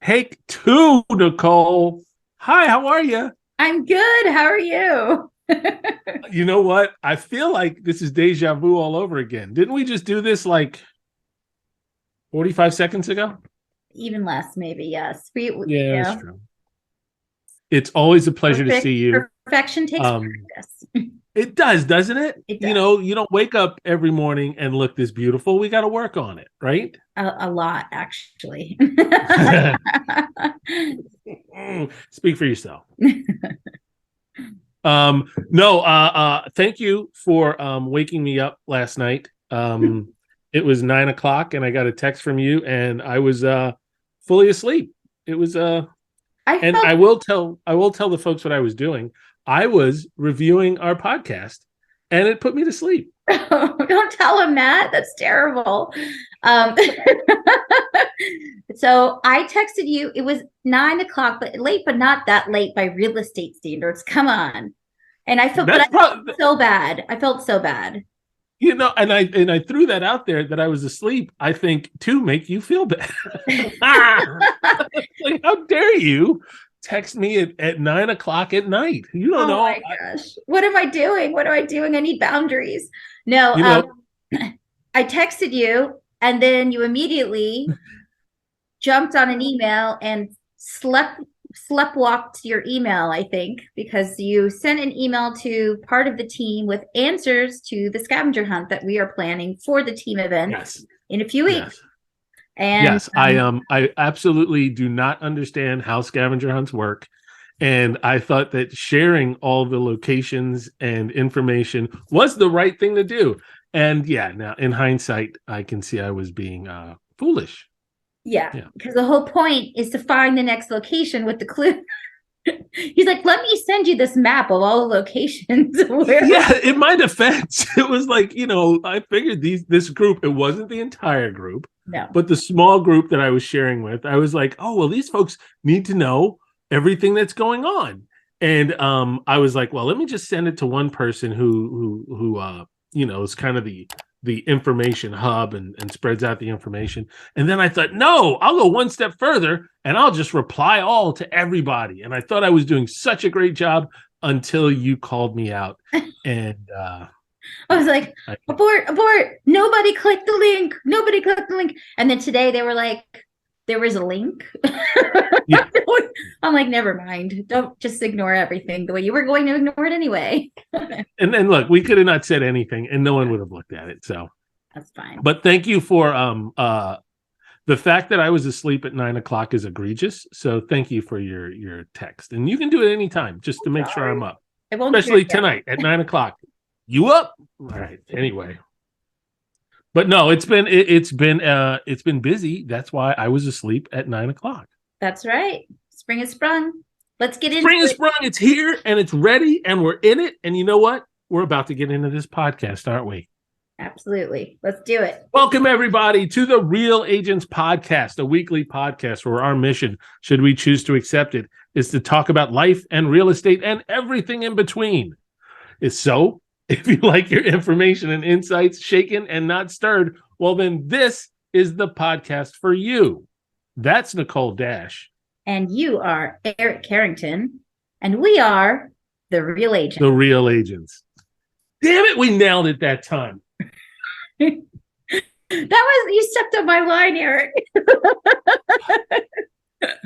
Take two, Nicole. Hi, how are you? I'm good. How are you? You know what? I feel like this is deja vu all over again. Didn't we just do this like 45 seconds ago? Even less, maybe. Yes. Yeah, that's true. It's always a pleasure to see you. Perfection takes Um, practice. it does, doesn't it? It You does. know, you don't wake up every morning and look this beautiful. We got to work on it, right? A lot, actually. Speak for yourself. No, thank you for waking me up last night. It was 9 o'clock and I got a text from you and I was fully asleep. It was and I will tell the folks what I was doing. I was reviewing our podcast and it put me to sleep. Don't tell him that. That's terrible. So I texted you. It was 9 o'clock, but late, but not that late by real estate standards. Come on. And I felt, I felt so bad. I felt so bad. You know, and I threw that out there that I was asleep, I think, to make you feel bad. Like, how dare you text me at 9 o'clock at night? You don't know. Oh my gosh. What am I doing? What am I doing? I need boundaries. No, I texted you and then you immediately jumped on an email and sleptwalked your email, I think, because you sent an email to part of the team with answers to the scavenger hunt that we are planning for the team event in a few weeks. Yes. And I absolutely do not understand how scavenger hunts work. And I thought that sharing all the locations and information was the right thing to do. And yeah, now in hindsight, I can see I was being foolish. Yeah, because the whole point is to find the next location with the clue. He's like, let me send you this map of all the locations. Yeah, in my defense, it was like, you know, I figured this group, it wasn't the entire group, but the small group that I was sharing with, I was like, oh, well, these folks need to know everything that's going on. And I was like, well, let me just send it to one person who you know, is kind of the information hub and spreads out the information. And then I thought, no, I'll go one step further and I'll just reply all to everybody. And I thought I was doing such a great job until you called me out. And I was like, abort, nobody clicked the link. And then today they were like, there was a link. Yeah. I'm like, never mind. Don't just ignore everything the way you were going to ignore it anyway. And then look, we could have not said anything and no one would have looked at it. So that's fine. But thank you for the fact that I was asleep at 9 o'clock is egregious. So thank you for your text. And you can do it anytime just to make sure I'm up. Especially tonight at 9 o'clock. You up? All right. Anyway. But no, it's been busy. That's why I was asleep at 9 o'clock. That's right. Spring has sprung. Let's get into it. Spring has sprung. It's here and it's ready and we're in it. And you know what? We're about to get into this podcast, aren't we? Absolutely. Let's do it. Welcome, everybody, to the Real Agents Podcast, a weekly podcast where our mission, should we choose to accept it, is to talk about life and real estate and everything in between. So, if you like your information and insights shaken and not stirred, well, then this is the podcast for you. That's Nicole Dash. And you are Eric Carrington. And we are the Real Agents. The Real Agents. Damn it, we nailed it that time. You stepped on my line, Eric.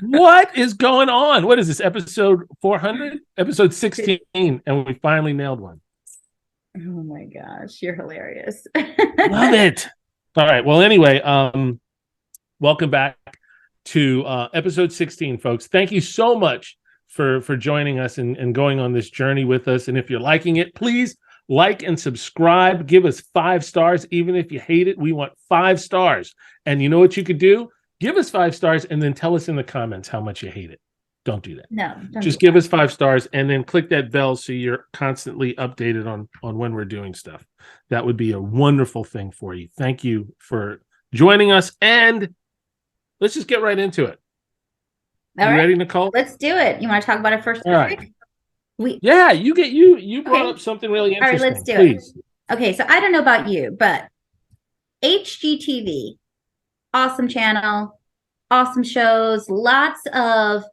What is going on? What is this, episode 400? Episode 16, and we finally nailed one. Oh my gosh, you're hilarious. Love it. All right. Well, anyway, welcome back to episode 16, folks. Thank you so much for joining us and going on this journey with us. And if you're liking it, please like and subscribe. Give us 5 stars. Even if you hate it, we want 5 stars. And you know what you could do? Give us 5 stars and then tell us in the comments how much you hate it. Don't do that. No. Just give us 5 stars and then click that bell so you're constantly updated on when we're doing stuff. That would be a wonderful thing for you. Thank you for joining us. And let's just get right into it. All right. Ready, Nicole? Let's do it. You want to talk about it first? All right. You brought up something really interesting. All right, let's do it. Okay, so I don't know about you, but HGtv, awesome channel. awesome shows, lots of,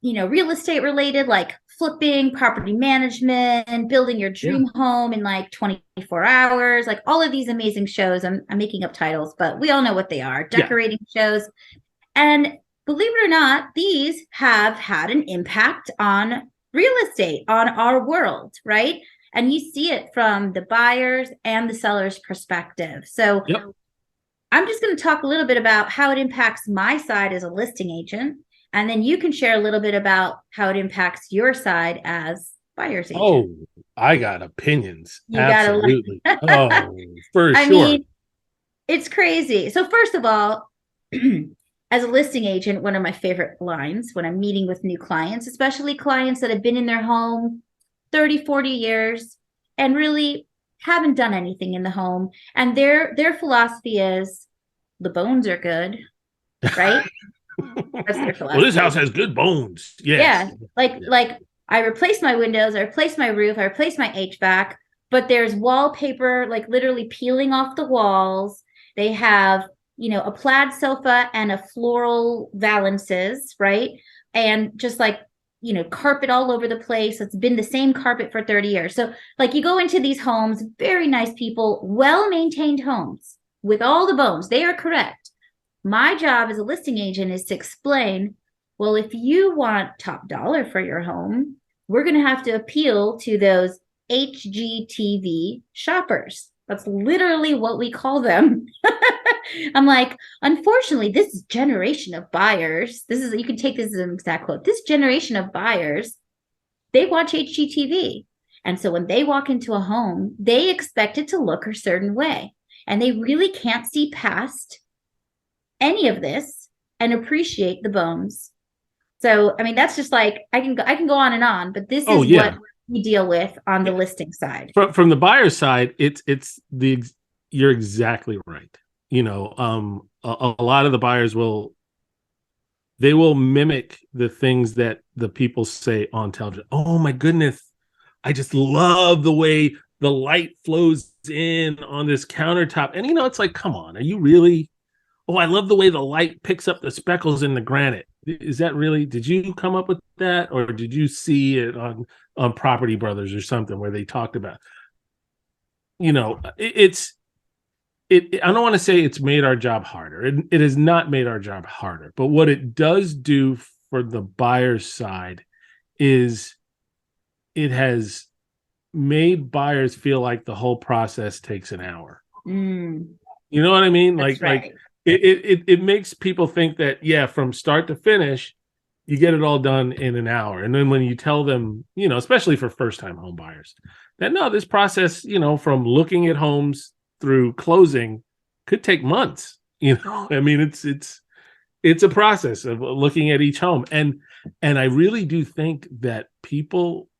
real estate related, like flipping, property management, building your dream home in like 24 hours, like all of these amazing shows. I'm making up titles, but we all know what they are. Decorating shows. And believe it or not, these have had an impact on real estate, on our world, right? And you see it from the buyers and the seller's perspective. So I'm just going to talk a little bit about how it impacts my side as a listing agent. And then you can share a little bit about how it impacts your side as buyer's agent. Oh, I got opinions. Absolutely. For I sure. mean, it's crazy. So first of all, as a listing agent, one of my favorite lines when I'm meeting with new clients, especially clients that have been in their home 30, 40 years and really haven't done anything in the home. And their philosophy is the bones are good, right? That's their philosophy. Well, this house has good bones. Yes. Yeah. Like I replaced my windows, I replaced my roof, I replaced my HVAC, but there's wallpaper, like literally peeling off the walls. They have, a plaid sofa and a floral valances, right? And just like, carpet all over the place. It's been the same carpet for 30 years. So like you go into these homes, very nice people, well-maintained homes with all the bones. They are correct. My job as a listing agent is to explain, well, if you want top dollar for your home, we're going to have to appeal to those HGtv shoppers. That's literally what we call them. I'm like, unfortunately, this generation of buyers, you can take this as an exact quote. This generation of buyers, they watch HGtv. And so when they walk into a home, they expect it to look a certain way. And they really can't see past any of this and appreciate the bones. So, I mean, that's just like, I can go on and on, but this is what we deal with on the listing side. From the buyer side, you're exactly right. A lot of the buyers will mimic the things that the people say on television. Oh my goodness, I just love the way the light flows in on this countertop. And it's like, come on, are you really? Oh, I love the way the light picks up the speckles in the granite. Is that really? Did you come up with that, or did you see it on Property Brothers or something where they talked about? I don't want to say it's made our job harder. It has not made our job harder. But what it does do for the buyer's side is it has made buyers feel like the whole process takes an hour. You know what I mean? That's right. Like it makes people think that, from start to finish, you get it all done in an hour. And then when you tell them, especially for first-time home buyers, that no, this process, from looking at homes through closing could take months. I mean, it's a process of looking at each home. And I really do think that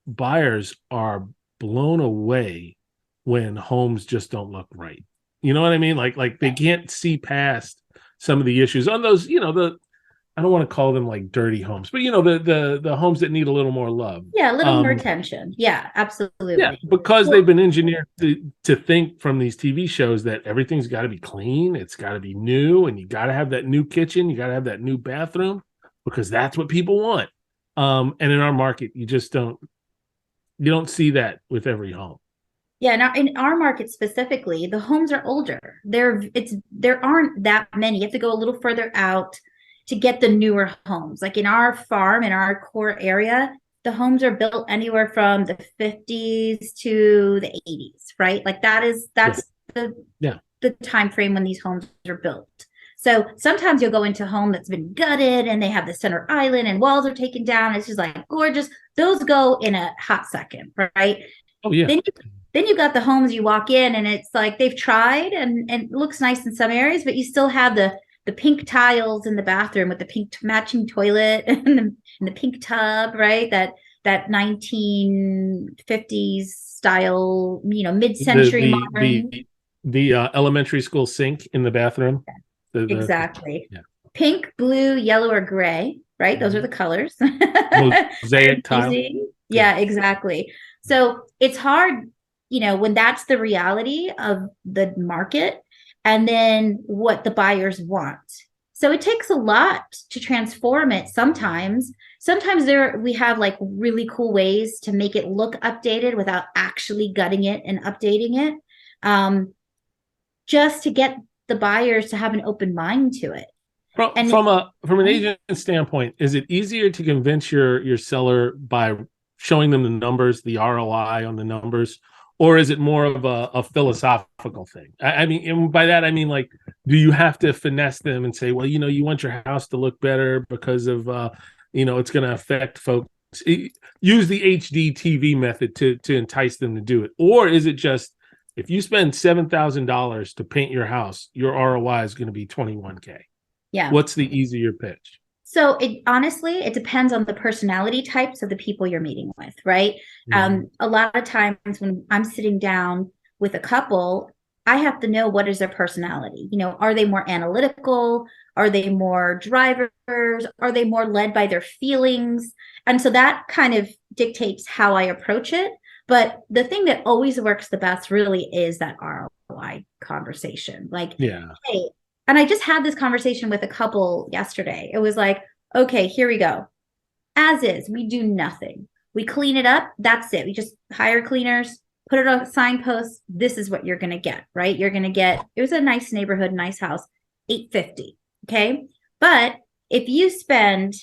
buyers are blown away when homes just don't look right. You know what I mean? Like they can't see past some of the issues on those, I don't want to call them like dirty homes, but the homes that need a little more love. Yeah, a little more attention. Yeah, absolutely. Yeah, because they've been engineered to think from these TV shows that everything's got to be clean, it's got to be new, and you got to have that new kitchen, you got to have that new bathroom, because that's what people want. And in our market, you don't see that with every home. Yeah, now in our market specifically, the homes are older. There aren't that many. You have to go a little further out to get the newer homes. Like in our farm, in our core area, the homes are built anywhere from the 50s to the 80s, right? Like that's the time frame when these homes are built. So sometimes you'll go into a home that's been gutted and they have the center island and walls are taken down. It's just like gorgeous. Those go in a hot second, right? Oh yeah. Then you got the homes you walk in and it's like they've tried and it looks nice in some areas, but you still have the pink tiles in the bathroom with the pink matching toilet and the pink tub, right? That 1950s style, mid-century modern. The elementary school sink in the bathroom. Exactly. Pink, blue, yellow, or gray, right? Those are the colors. Mosaic tile. Yeah, exactly. So it's hard, when that's the reality of the market and then what the buyers want. So it takes a lot to transform it sometimes. Sometimes we have like really cool ways to make it look updated without actually gutting it and updating it, just to get the buyers to have an open mind to it. From an agent standpoint, is it easier to convince your seller by showing them the numbers, the ROI on the numbers, or is it more of a philosophical thing? I mean, and by that I mean, like, do you have to finesse them and say, well, you want your house to look better because of it's going to affect folks? Use the HGtv method to entice them to do it, or is it just, if you spend $7,000 to paint your house, your ROI is going to be $21K? Yeah. What's the easier pitch? So it depends on the personality types of the people you're meeting with, right? Mm-hmm. A lot of times when I'm sitting down with a couple, I have to know what is their personality. Are they more analytical? Are they more drivers? Are they more led by their feelings? And so that kind of dictates how I approach it. But the thing that always works the best really is that ROI conversation. Like, yeah, hey, and I just had this conversation with a couple yesterday. It was like, okay, here we go. As is, we do nothing. We clean it up. That's it. We just hire cleaners, put it on signposts. This is what you're going to get, right? You're going to get, it was a nice neighborhood, nice house, $850. Okay. But if you spend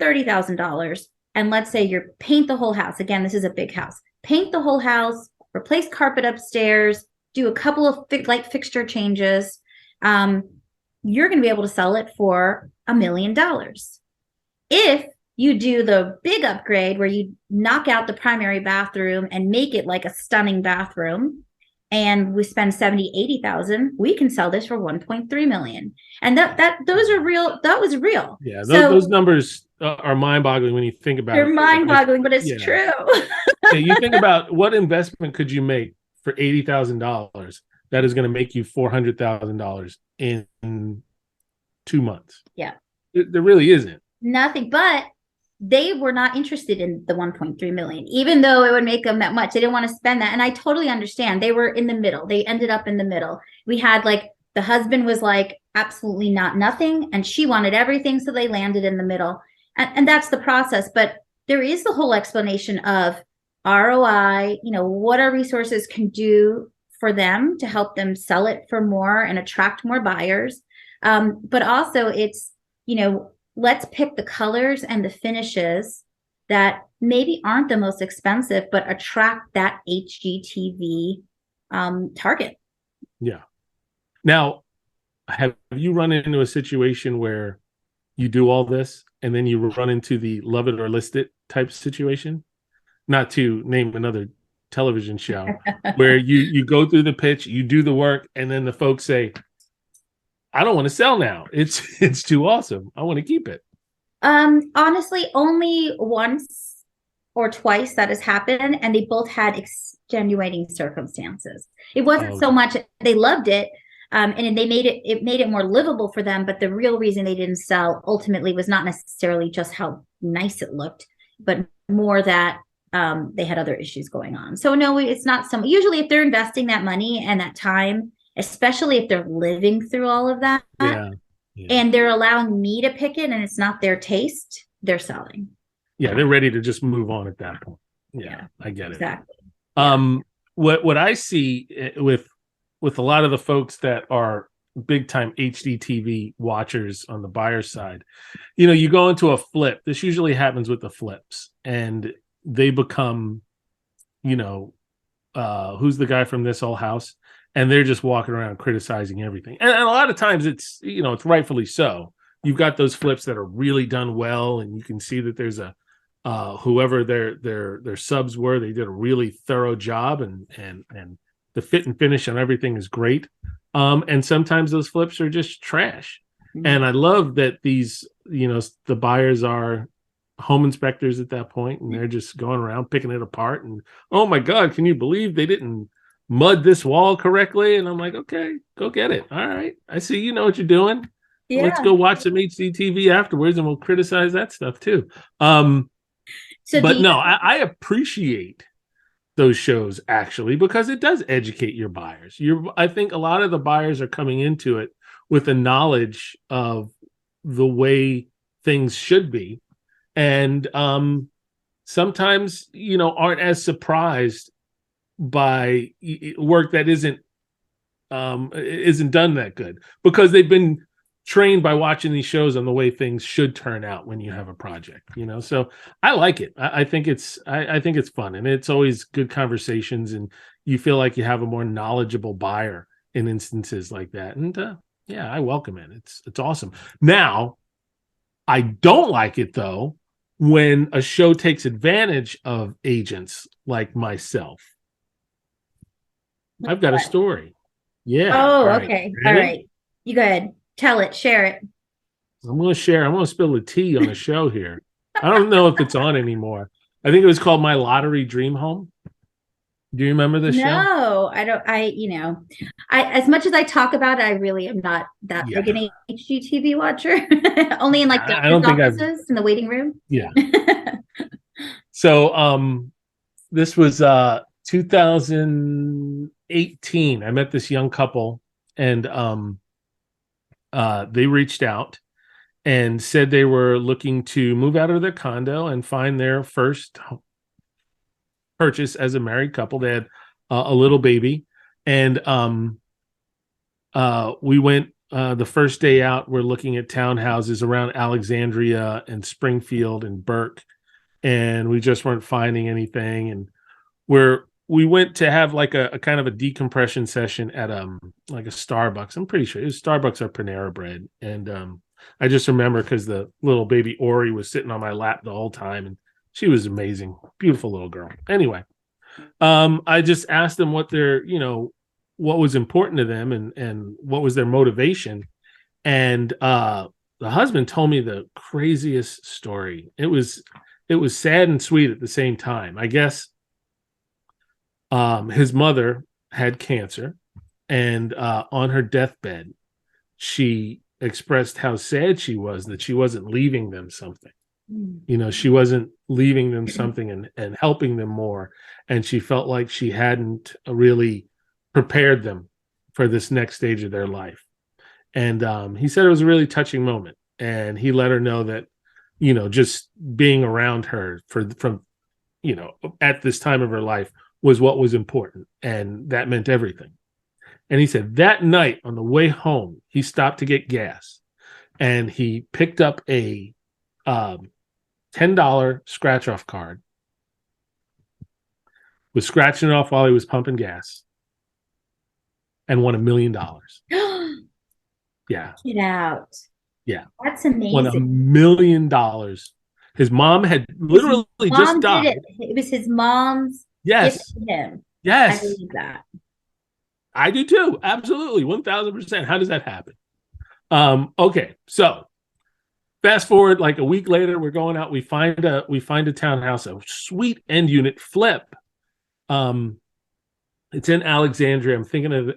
$30,000 and let's say you paint the whole house, again, this is a big house, paint the whole house, replace carpet upstairs, do a couple of light fixture changes, you're going to be able to sell it for $1 million. If you do the big upgrade where you knock out the primary bathroom and make it like a stunning bathroom, and we spend 70, 80,000, we can sell this for 1.3 million. And those are real. That was real. Yeah. Those numbers are mind boggling when you think about it. They're mind boggling, but it's true. Yeah, you think about what investment could you make for $80,000 that is going to make you $400,000 in 2 months. Yeah. There really isn't. Nothing, but they were not interested in the 1.3 million, even though it would make them that much. They didn't want to spend that. And I totally understand. They were in the middle. They ended up in the middle. We had like, the husband was like, absolutely not nothing. And she wanted everything. So they landed in the middle. And that's the process. But there is the whole explanation of ROI, what our resources can do for them to help them sell it for more and attract more buyers. But also it's, let's pick the colors and the finishes that maybe aren't the most expensive, but attract that HGtv target. Yeah. Now, have you run into a situation where you do all this and then you run into the love it or list it type situation? Not to name another television show where you go through the pitch, you do the work, and then the folks say, I don't want to sell now. It's too awesome. I want to keep it. Honestly, only once or twice that has happened, and they both had extenuating circumstances. It wasn't so much they loved it, and they made it more livable for them. But the real reason they didn't sell ultimately was not necessarily just how nice it looked, but more that they had other issues going on. So no, it's not some. Usually, if they're investing that money and that time, especially if they're living through all of that, and they're allowing me to pick it, and it's not their taste, they're selling. Yeah, they're ready to just move on at that point. Yeah, I get it. Exactly. What I see with a lot of the folks that are big time HGtv watchers on the buyer side, you go into a flip. This usually happens with the flips, and they become, who's the guy from This Old House? And they're just walking around criticizing everything. And a lot of times it's, it's rightfully so. You've got those flips that are really done well, and you can see that there's a whoever their subs were, they did a really thorough job, and the fit and finish on everything is great. And sometimes those flips are just trash. Mm-hmm. And I love that these, the buyers are home inspectors at that point, and they're just going around picking it apart. And oh my God, can you believe they didn't mud this wall correctly? And I'm like, okay, go get it. All right, I see you know what you're doing. Yeah. Let's go watch some HGtv afterwards, and we'll criticize that stuff too. I appreciate those shows actually, because it does educate your buyers. I think a lot of the buyers are coming into it with a knowledge of the way things should be, and sometimes aren't as surprised by work that isn't done that good, because they've been trained by watching these shows on the way things should turn out when you have a project. So I like it. I think it's fun, and it's always good conversations, and you feel like you have a more knowledgeable buyer in instances like that. And I welcome it. It's awesome. Now, I don't like it though when a show takes advantage of agents like myself. I've got a story. Yeah. Oh, right. Okay. Ready? All right. You go ahead. Tell it. Share it. I'm going to share. I'm going to spill the tea on a show here. I don't know if it's on anymore. I think it was called My Lottery Dream Home. Do you remember this show? No, I don't. As much as I talk about it, I really am not that big an HGtv watcher. Only in like the offices in the waiting room. Yeah. So this was 2018. I met this young couple, and they reached out and said they were looking to move out of their condo and find their first purchase as a married couple. They had a little baby, and we went the first day out. We're looking at townhouses around Alexandria and Springfield and Burke, and we just weren't finding anything. And we went to have like a kind of a decompression session at like a Starbucks. I'm pretty sure it was Starbucks or Panera Bread. And I just remember because the little baby Ori was sitting on my lap the whole time, and she was amazing, beautiful little girl. Anyway, I just asked them what their, what was important to them, and what was their motivation. And the husband told me the craziest story. It was sad and sweet at the same time. I guess his mother had cancer, and on her deathbed, she expressed how sad she was that she wasn't leaving them something. She wasn't leaving them something and helping them more. And she felt like she hadn't really prepared them for this next stage of their life. And he said it was a really touching moment. And he let her know that, just being around her from at this time of her life was what was important. And that meant everything. And he said that night on the way home, he stopped to get gas, and he picked up a $10 scratch off card, was scratching it off while he was pumping gas, and won $1 million. Yeah. Get out. Yeah. That's amazing. Won $1 million. His mom had literally just died. It was his mom's gift to him. Yes. I believe that. I do too. Absolutely. 1000%. How does that happen? Okay. So fast forward like a week later, we're going out. We find a townhouse, a sweet end unit flip. It's in Alexandria.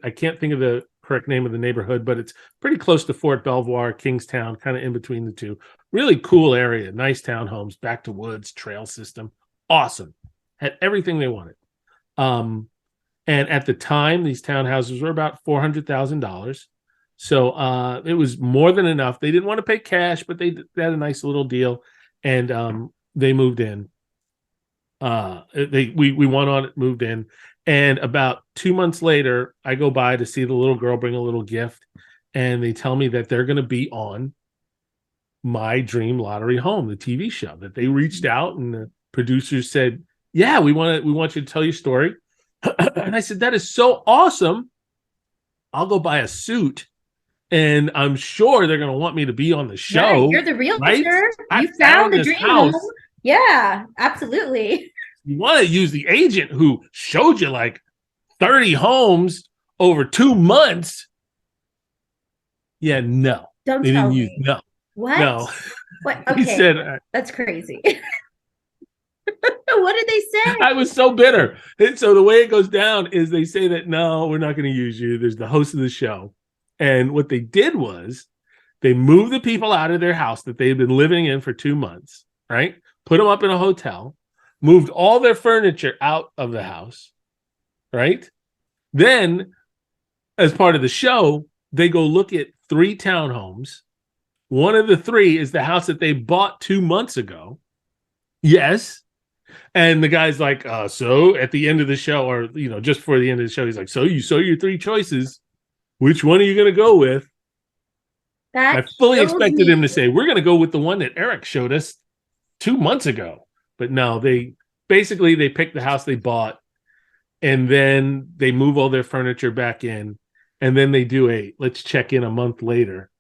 I can't think of the correct name of the neighborhood, but it's pretty close to Fort Belvoir, Kingstown, kind of in between the two. Really cool area. Nice townhomes, back to woods, trail system. Awesome. Had everything they wanted. And at the time, these townhouses were about $400,000. So it was more than enough. They didn't want to pay cash, but they had a nice little deal, and they moved in. We went on it, moved in, and about 2 months later, I go by to see the little girl bring a little gift, and they tell me that they're going to be on My Dream Lottery Home, the TV show. That they reached out, and the producers said, "Yeah, we want you to tell your story." And I said, "That is so awesome. I'll go buy a suit, and I'm sure they're going to want me to be on the show." Yeah, you're the realtor. Right? You found the dream home. Yeah, absolutely. You want to use the agent who showed you like 30 homes over 2 months. Yeah, no. Don't tell me. No. What? No. What? Okay. He said, that's crazy. What did they say? I was so bitter. And so the way it goes down is they say that, no, we're not going to use you. There's the host of the show. And what they did was they moved the people out of their house that they had been living in for 2 months, right? Put them up in a hotel, moved all their furniture out of the house, right? Then, as part of the show, they go look at 3 townhomes. One of the 3 is the house that they bought 2 months ago. Yes. And the guy's like, so at the end of the show, or, just before the end of the show, he's like, so you saw your 3 choices. Which one are you going to go with? I fully expected him to say, we're going to go with the one that Eric showed us 2 months ago. But no, they picked the house they bought, and then they move all their furniture back in, and then they do let's check in a month later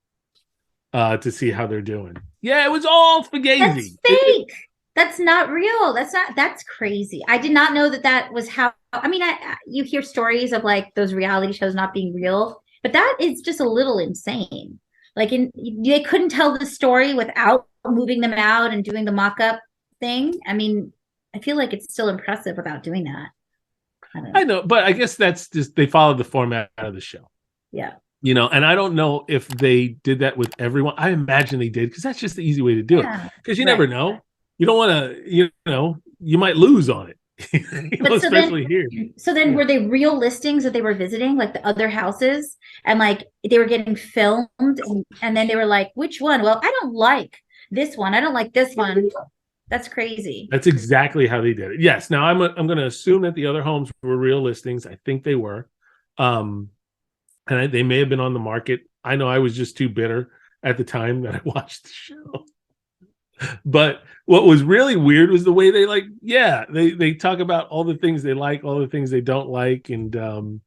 to see how they're doing. Yeah, it was all fugazi. That's fake. That's not real. That's crazy. I did not know that was how, you hear stories of like those reality shows not being real, but that is just a little insane. Like they couldn't tell the story without moving them out and doing the mock-up thing. I feel like it's still impressive without doing that. I know, but I guess that's just, they followed the format of the show. Yeah. And I don't know if they did that with everyone. I imagine they did, because that's just the easy way to do it. Because you never know. You don't want to, you might lose on it. Especially here. So then were they real listings that they were visiting, like the other houses, and like they were getting filmed, and then they were like, which one? Well, I don't like this one. I don't like this one. That's crazy. That's exactly how they did it. Yes. Now I'm going to assume that the other homes were real listings. I think they were. And they may have been on the market. I know I was just too bitter at the time that I watched the show. But what was really weird was the way they talk about all the things they like, all the things they don't like. And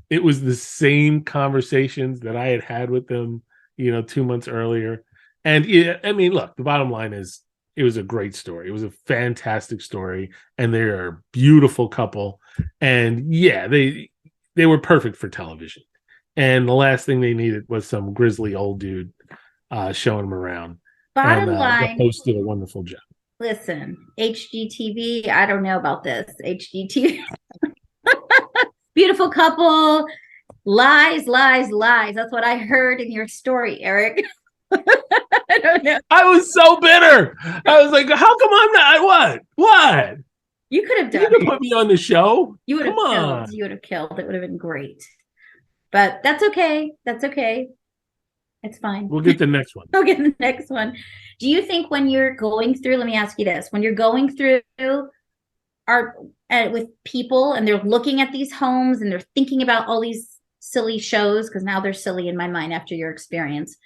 it was the same conversations that I had with them, 2 months earlier. And look, the bottom line is it was a great story. It was a fantastic story. And they're a beautiful couple. And they were perfect for television. And the last thing they needed was some grizzly old dude showing them around. Bottom line, the host did a wonderful job. Listen, HGtv, I don't know about this. HGtv. Beautiful couple. Lies. That's what I heard in your story, Eric. I don't know. I was so bitter. I was like, how come I'm not? What? You could have done it. You could put me on the show. You would have killed. You would have killed. It would have been great. But that's okay. It's fine. We'll get the next one. Do you think when you're going through, let me ask you this, when you're going through with people and they're looking at these homes and they're thinking about all these silly shows, because now they're silly in my mind after your experience,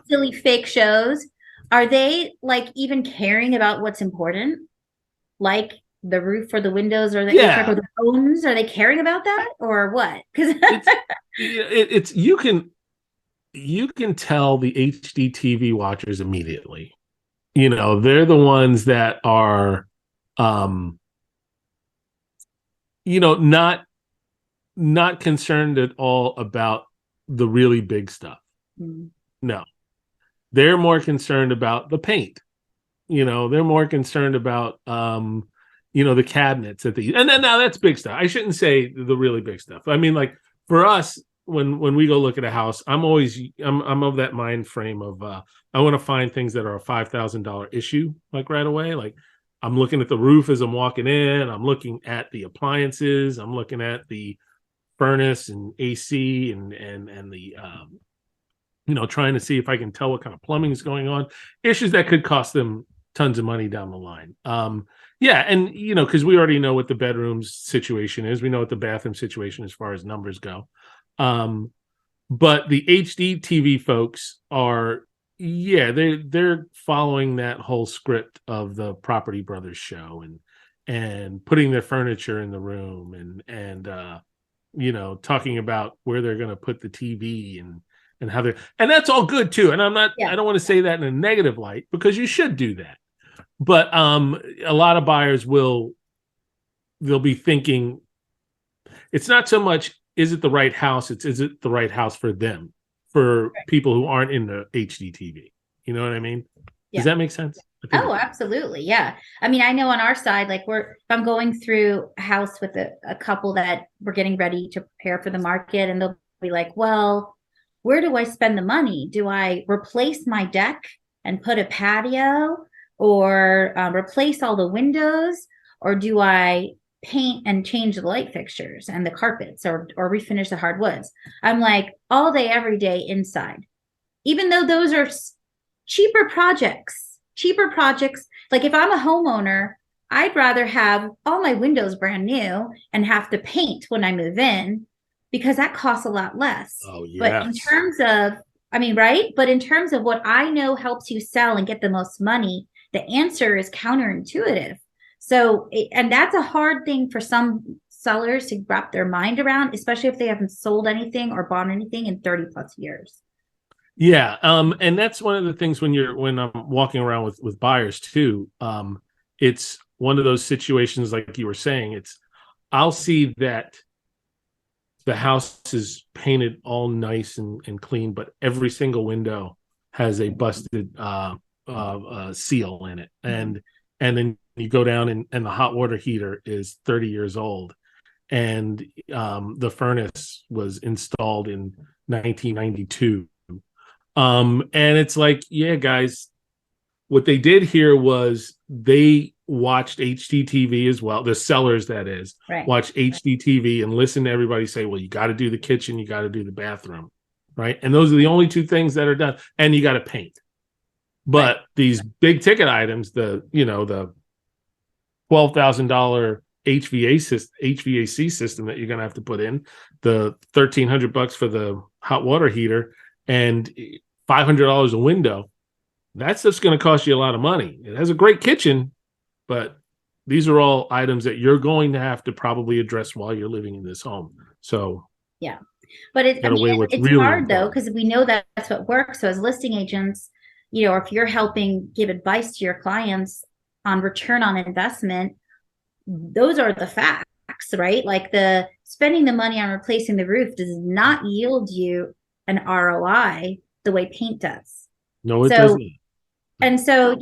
silly fake shows, are they like even caring about what's important? Like the roof or the windows or the HVAC or the phones? Are they caring about that or what? Because it's you can tell the HGtv watchers immediately. They're the ones that are, not concerned at all about the really big stuff. Mm-hmm. No, they're more concerned about the paint. They're more concerned about, the cabinets and then now that's big stuff. I shouldn't say the really big stuff. Like for us, when we go look at a house, I'm of that mind frame of I want to find things that are a $5,000 issue, like right away. Like I'm looking at the roof as I'm walking in, I'm looking at the appliances, I'm looking at the furnace and AC and the trying to see if I can tell what kind of plumbing is going on, issues that could cost them tons of money down the line. And because we already know what the bedroom situation is, we know what the bathroom situation as far as numbers go. But the HGtv folks are, they're following that whole script of the Property Brothers show and putting their furniture in the room and talking about where they're going to put the TV and how they're, and that's all good too. And I don't want to say that in a negative light, because you should do that. But a lot of buyers they'll be thinking it's not so much, is it the right house? Is it the right house for them, for people who aren't in the HGtv? You know what I mean? Yeah. Does that make sense? Oh, absolutely. Yeah. I know on our side, like if I'm going through a house with a couple that we're getting ready to prepare for the market, and they'll be like, well, where do I spend the money? Do I replace my deck and put a patio, or replace all the windows? Or do I paint and change the light fixtures and the carpets or refinish the hardwoods. I'm like all day, every day inside, even though those are cheaper projects. Like if I'm a homeowner, I'd rather have all my windows brand new and have to paint when I move in, because that costs a lot less. Oh, yes. But in terms of, right? But in terms of what I know helps you sell and get the most money, the answer is counterintuitive. So, and that's a hard thing for some sellers to wrap their mind around, especially if they haven't sold anything or bought anything in 30 plus years. Yeah. And that's one of the things when I'm walking around with buyers too. It's one of those situations, like you were saying, I'll see that the house is painted all nice and clean, but every single window has a busted seal in it. And then you go down and the hot water heater is 30 years old. And the furnace was installed in 1992. And it's like, yeah, guys, what they did here was they watched HGtv as well. The sellers, that is, right, watch HGtv and listen to everybody say, well, you got to do the kitchen, you got to do the bathroom, right? And those are the only two things that are done. And you got to paint. But these big ticket items, the $12,000 HVAC system that you're going to have to put in, the $1,300 for the hot water heater, and $500 a window, that's just going to cost you a lot of money. It has a great kitchen, but these are all items that you're going to have to probably address while you're living in this home. So yeah, but it's really hard though, because we know that that's what works. So as listing agents, or if you're helping give advice to your clients on return on investment, those are the facts, right? Like the spending the money on replacing the roof does not yield you an ROI the way paint does. No, it doesn't. And so,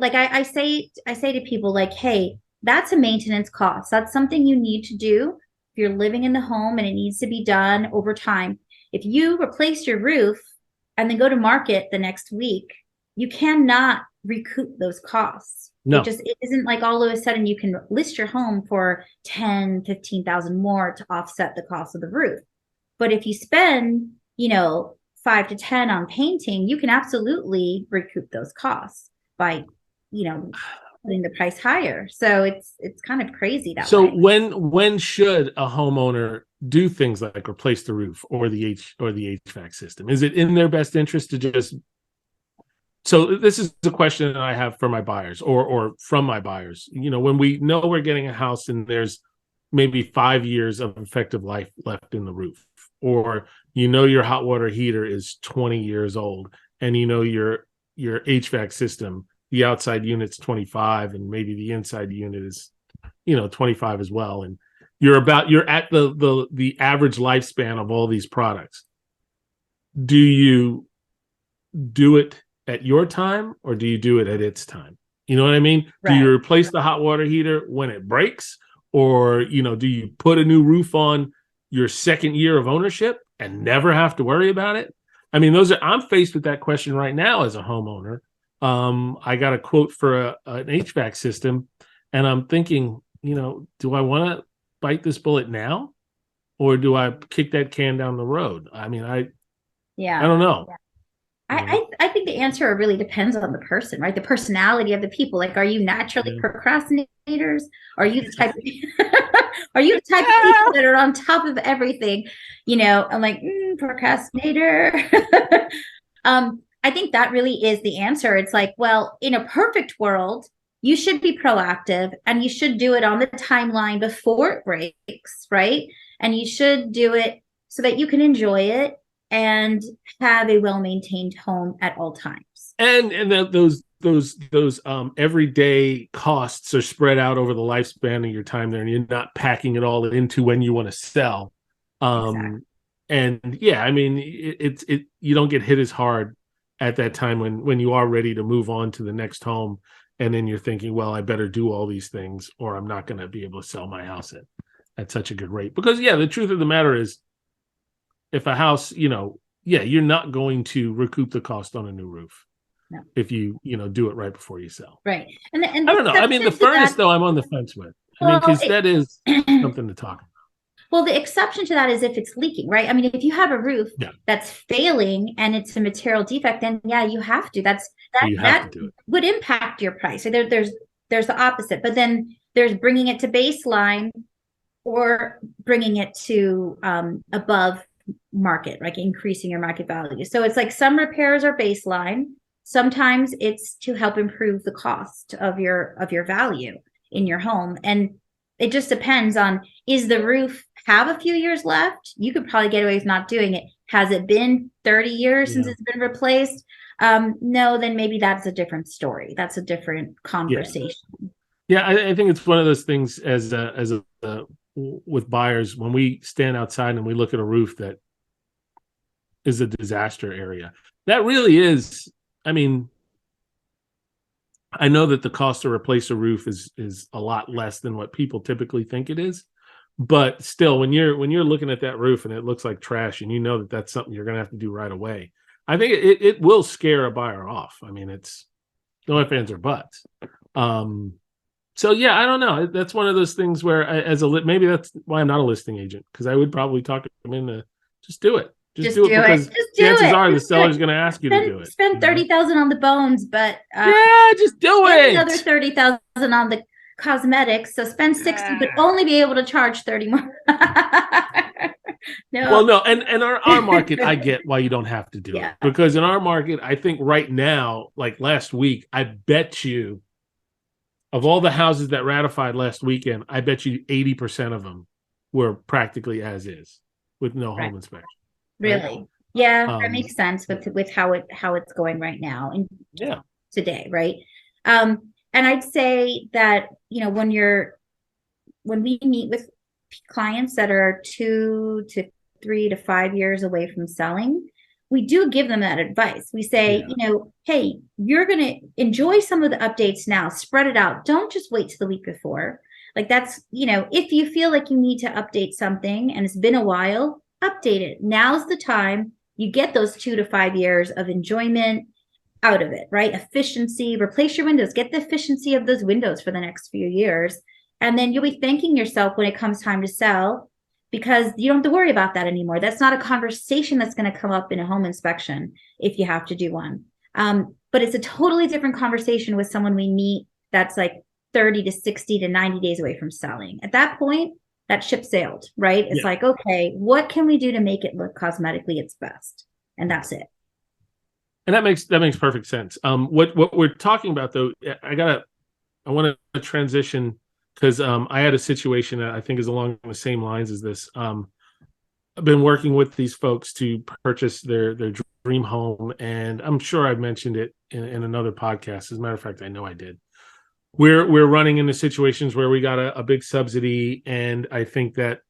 like I say to people, like, hey, that's a maintenance cost. That's something you need to do if you're living in the home and it needs to be done over time. If you replace your roof and then go to market the next week, you cannot recoup those costs. No. It isn't like all of a sudden you can list your home for 10, 15,000 more to offset the cost of the roof. But if you spend, 5 to 10 on painting, you can absolutely recoup those costs by, putting the price higher. So it's kind of crazy that way. So when should a homeowner do things like replace the roof or the HVAC system? Is it in their best interest to just? So this is the question that I have for my buyers or from my buyers. When we know we're getting a house and there's maybe 5 years of effective life left in the roof, or your hot water heater is 20 years old, and your HVAC system, the outside unit's 25, and maybe the inside unit is 25 as well, and you're at the average lifespan of all these products. Do you do it at your time, or do you do it at its time? You know what I mean? Right. Do you replace the hot water heater when it breaks, or do you put a new roof on your second year of ownership and never have to worry about it? I mean, I'm faced with that question right now as a homeowner. I got a quote for an HVAC system, and I'm thinking, do I want to bite this bullet now, or do I kick that can down the road? I mean, I don't know. Yeah. I think the answer really depends on the person, right? The personality of the people. Like, are you naturally procrastinators? Are you the type of people that are on top of everything? I'm like, procrastinator. I think that really is the answer. It's like, well, in a perfect world, you should be proactive and you should do it on the timeline before it breaks, right? And you should do it so that you can enjoy it and have a well-maintained home at all times. And those everyday costs are spread out over the lifespan of your time there, and you're not packing it all into when you want to sell. Exactly. And yeah, I mean, you don't get hit as hard at that time when you are ready to move on to the next home, and then you're thinking, well, I better do all these things or I'm not going to be able to sell my house at such a good rate. Because the truth of the matter is, if a house, you're not going to recoup the cost on a new roof. No. If you do it right before you sell. Right. And I don't know. I mean, the furnace, though, I'm on the fence with. I mean, because that is something to talk about. Well, the exception to that is if it's leaking, right? I mean, if you have a roof that's failing and it's a material defect, then you have to. That to do it. Would impact your price. So there's the opposite, but then there's bringing it to baseline or bringing it to above market, like increasing your market value. So it's like some repairs are baseline. Sometimes it's to help improve the cost of your value in your home. And it just depends on, is the roof have a few years left? You could probably get away with not doing it. Has it been 30 years since it's been replaced? No, then maybe that's a different story. That's a different conversation. Yeah, I think it's one of those things with buyers, when we stand outside and we look at a roof that is a disaster area, that really is, I mean, I know that the cost to replace a roof is a lot less than what people typically think it is, but still, when you're looking at that roof and it looks like trash, and you know that that's something you're going to have to do right away, I think it will scare a buyer off. I mean, it's no ifs, ands, or buts. So yeah, I don't know. That's one of those things where, maybe that's why I'm not a listing agent, because I would probably talk them into just do it. Just do it, because chances are the seller's going to ask you to do it. Spend $30,000 on the bones, but just do it. Another $30,000 on the cosmetics, so spend 60, but only be able to charge 30 more. No. Well, no, and our market, I get why you don't have to do it, because in our market, I think right now, like last week, I bet you, of all the houses that ratified last weekend, I bet you 80% of them were practically as is, with no home inspection. Really? Right? Yeah, that makes sense with how it's going right now and today, right? And I'd say that, when we meet with clients that are 2 to 3 to 5 years away from selling, we do give them that advice. We say, hey, you're going to enjoy some of the updates now, spread it out. Don't just wait till the week before. Like that's, if you feel like you need to update something and it's been a while, update it. Now's the time. You get those 2 to 5 years of enjoyment out of it, right? Efficiency, replace your windows, get the efficiency of those windows for the next few years. And then you'll be thanking yourself when it comes time to sell, because you don't have to worry about that anymore. That's not a conversation that's going to come up in a home inspection if you have to do one. But it's a totally different conversation with someone we meet that's like 30 to 60 to 90 days away from selling. At that point, that ship sailed, right? It's like, okay, what can we do to make it look cosmetically its best? And that's it. And that makes perfect sense. What we're talking about, though, I want to transition, because I had a situation that I think is along the same lines as this. I've been working with these folks to purchase their dream home, and I'm sure I've mentioned it in another podcast. As a matter of fact, I know I did. We're running into situations where we got a big subsidy, and I think that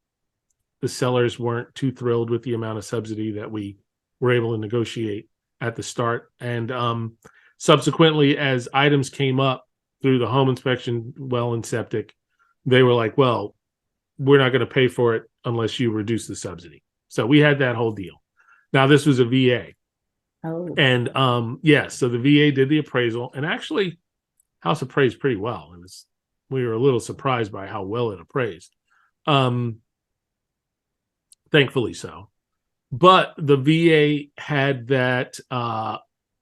the sellers weren't too thrilled with the amount of subsidy that we were able to negotiate at the start. And subsequently, as items came up through the home inspection, well and septic, they were like, well, we're not going to pay for it unless you reduce the subsidy. So we had that whole deal. Now, this was a VA. Oh. And so the VA did the appraisal, and actually house appraised pretty well. We were a little surprised by how well it appraised. Thankfully so. But the VA had that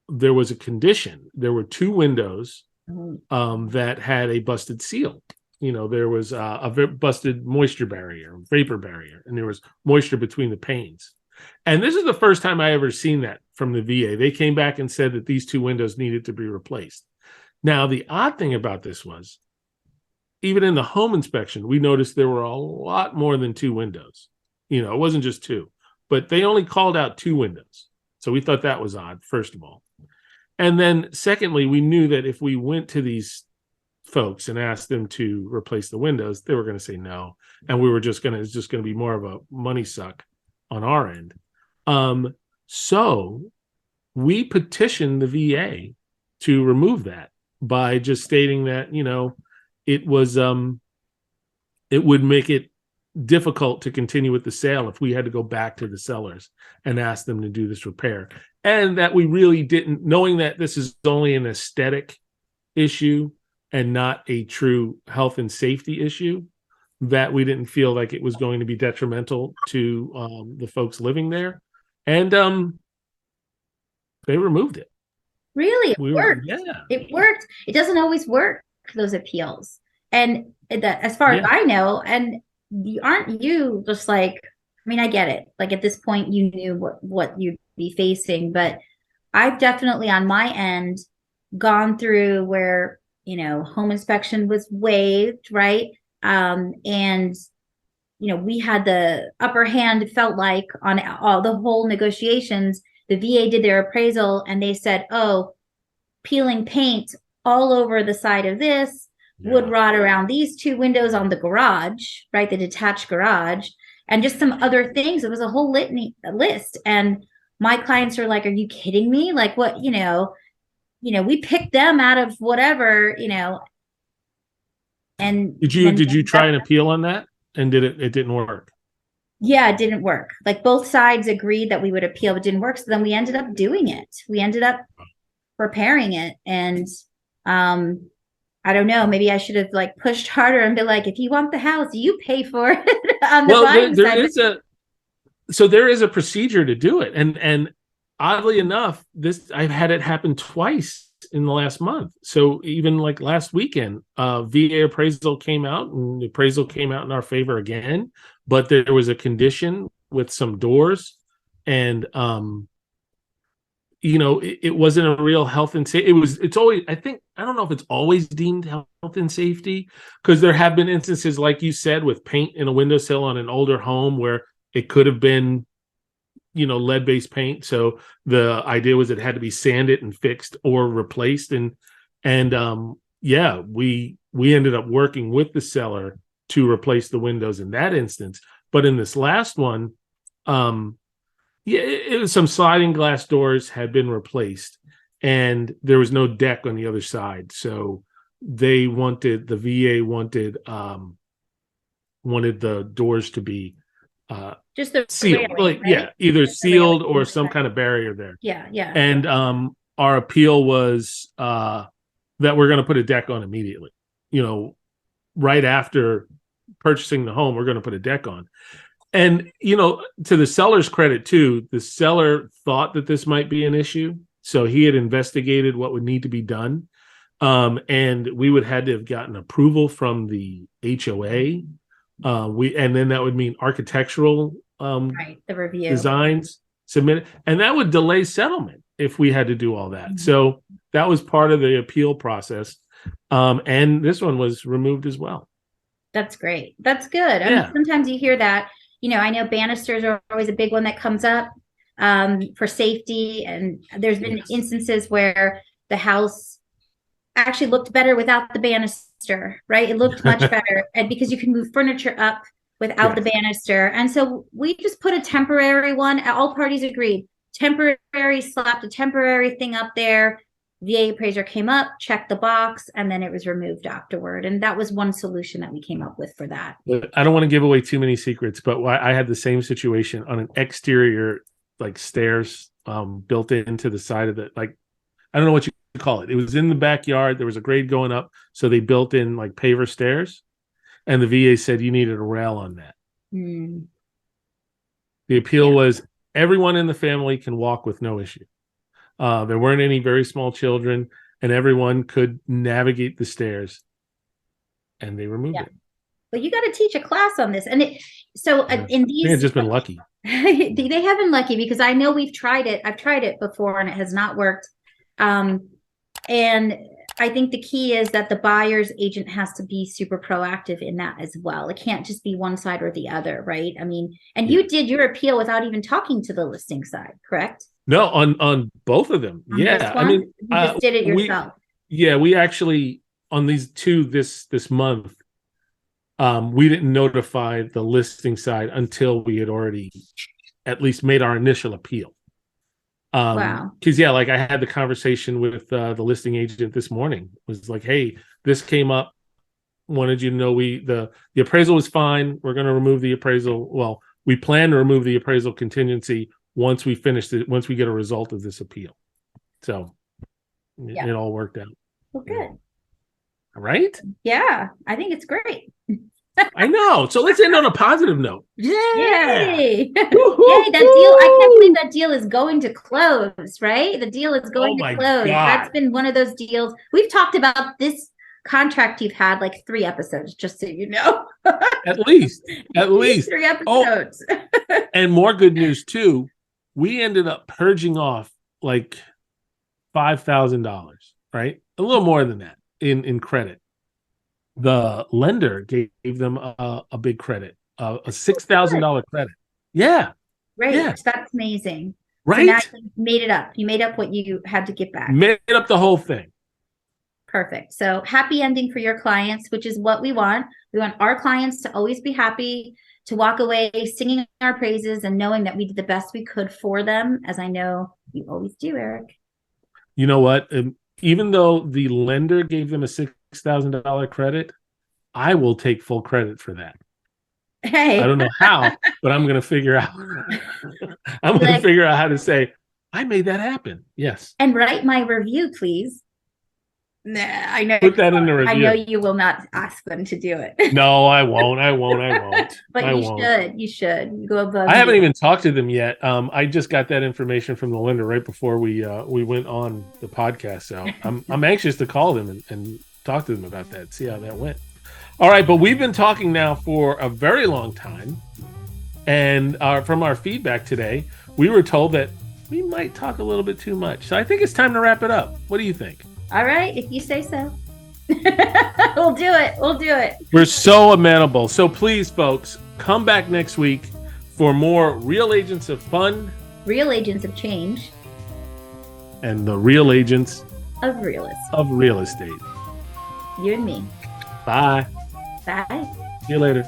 there was a condition. There were 2 windows that had a busted seal. There was a busted moisture barrier, vapor barrier, and there was moisture between the panes. And this is the first time I ever seen that from the VA. They came back and said that these 2 windows needed to be replaced. Now, the odd thing about this was, even in the home inspection, we noticed there were a lot more than 2 windows. It wasn't just 2, but they only called out 2 windows. So we thought that was odd, first of all. And then secondly, we knew that if we went to these folks and asked them to replace the windows, they were going to say no. And we were it's just going to be more of a money suck on our end. So we petitioned the VA to remove that by just stating that, it was, it would make it difficult to continue with the sale if we had to go back to the sellers and ask them to do this repair. And that we really didn't, knowing that this is only an aesthetic issue and not a true health and safety issue, that we didn't feel like it was going to be detrimental to the folks living there. And they removed it. Really? It worked. Yeah. It worked. It doesn't always work, those appeals. And that, as far as I know, and aren't you just like, I mean, I get it. Like at this point, you knew what you'd be facing, but I've definitely on my end gone through where, home inspection was waived, right? And, we had the upper hand, it felt like, on all the whole negotiations. The VA did their appraisal and they said, oh, peeling paint all over the side of this, wood rot around these two windows on the garage, right? The detached garage, and just some other things. It was a whole list. And my clients are like, are you kidding me? Like what, we picked them out of whatever, and did you try an appeal on that? And it didn't work? Yeah, it didn't work. Like both sides agreed that we would appeal, but it didn't work. So then we ended up doing it. We ended up repairing it. And I don't know, maybe I should have like pushed harder and be like, if you want the house, you pay for it on the buying side. There is a procedure to do it. And oddly enough, I've had it happen twice in the last month. So even like last weekend, VA appraisal came out, and the appraisal came out in our favor again, but there was a condition with some doors, and it wasn't a real health and safety. It's always, I don't know if it's always deemed health and safety, because there have been instances, like you said, with paint in a windowsill on an older home where it could have been lead-based paint. So the idea was it had to be sanded and fixed or replaced. And we ended up working with the seller to replace the windows in that instance. But in this last one, it was some sliding glass doors had been replaced, and there was no deck on the other side. So the VA wanted the doors to be just the sealed, railing, right? Either sealed or some kind of barrier there. Yeah. And our appeal was that we're going to put a deck on immediately. Right after purchasing the home, we're going to put a deck on. And to the seller's credit too, the seller thought that this might be an issue, so he had investigated what would need to be done, and we would had to have gotten approval from the HOA. And then that would mean architectural the review designs submitted, and that would delay settlement if we had to do all that. So that was part of the appeal process, and this one was removed as well. That's great. That's good. I mean, sometimes you hear that. I know banisters are always a big one that comes up for safety, and there's been instances where the house actually looked better without the banister, right? It looked much better, and because you can move furniture up without the banister. And so we just put a temporary one. All parties agreed. Temporary, slapped a temporary thing up there. VA appraiser came up, checked the box, and then it was removed afterward. And that was one solution that we came up with for that. I don't want to give away too many secrets, but I had the same situation on an exterior, like stairs built into the side of I don't know what you call it. It was in the backyard. There was a grade going up, so they built in like paver stairs, and the VA said you needed a rail on that. The appeal was everyone in the family can walk with no issue. There weren't any very small children, and everyone could navigate the stairs, and they removed it. But you got to teach a class on this. And in these, they've just been lucky. They have been lucky, because I know we've tried it. I've tried it before and it has not worked. And I think the key is that the buyer's agent has to be super proactive in that as well. It can't just be one side or the other, right? I mean, and you did your appeal without even talking to the listing side, correct? No, on both of them. I mean, you just did it yourself. We actually, on these two this month, we didn't notify the listing side until we had already at least made our initial appeal. Wow. Because like I had the conversation with the listing agent this morning. It was like, hey, this came up. Wanted you to know the appraisal was fine. We're going to remove the appraisal. Well, we plan to remove the appraisal contingency once we finish it, once we get a result of this appeal. So it all worked out. Well, good. right? Yeah, I think it's great. I know. So let's end on a positive note. Yay! Yay, that deal. I can't believe that deal is going to close, right? The deal is going to close. God. That's been one of those deals. We've talked about this contract you've had like 3 episodes, just so you know. At least 3 episodes. And more good news too. We ended up purging off like $5,000, right? A little more than that in credit. The lender gave them a big credit, a $6,000 credit. Yeah. Right. Yeah. That's amazing. Right. So now you made it up. You made up what you had to get back. Made up the whole thing. Perfect. So happy ending for your clients, which is what we want. We want our clients to always be happy, to walk away singing our praises and knowing that we did the best we could for them, as I know you always do, Eric. You know what? Even though the lender gave them a $6,000 credit, I will take full credit for that. Hey, I don't know how, but I'm going to figure out. I'm going to figure out how to say, I made that happen. Yes. And write my review, please. Nah, I know. Put that in the review. I know you will not ask them to do it. No, I won't. But you should. You go above. I haven't even talked to them yet. I just got that information from the lender right before we went on the podcast. So I'm anxious to call them and talk to them about that. See how that went. All right, but we've been talking now for a very long time, and from our feedback today, we were told that we might talk a little bit too much. So I think it's time to wrap it up. What do you think? All right, if you say so. We'll do it. We're so amenable. So please, folks, come back next week for more Real Agents of Fun, Real Agents of Change, and the Real Agents of Real Estate. You and me. Bye. Bye. See you later.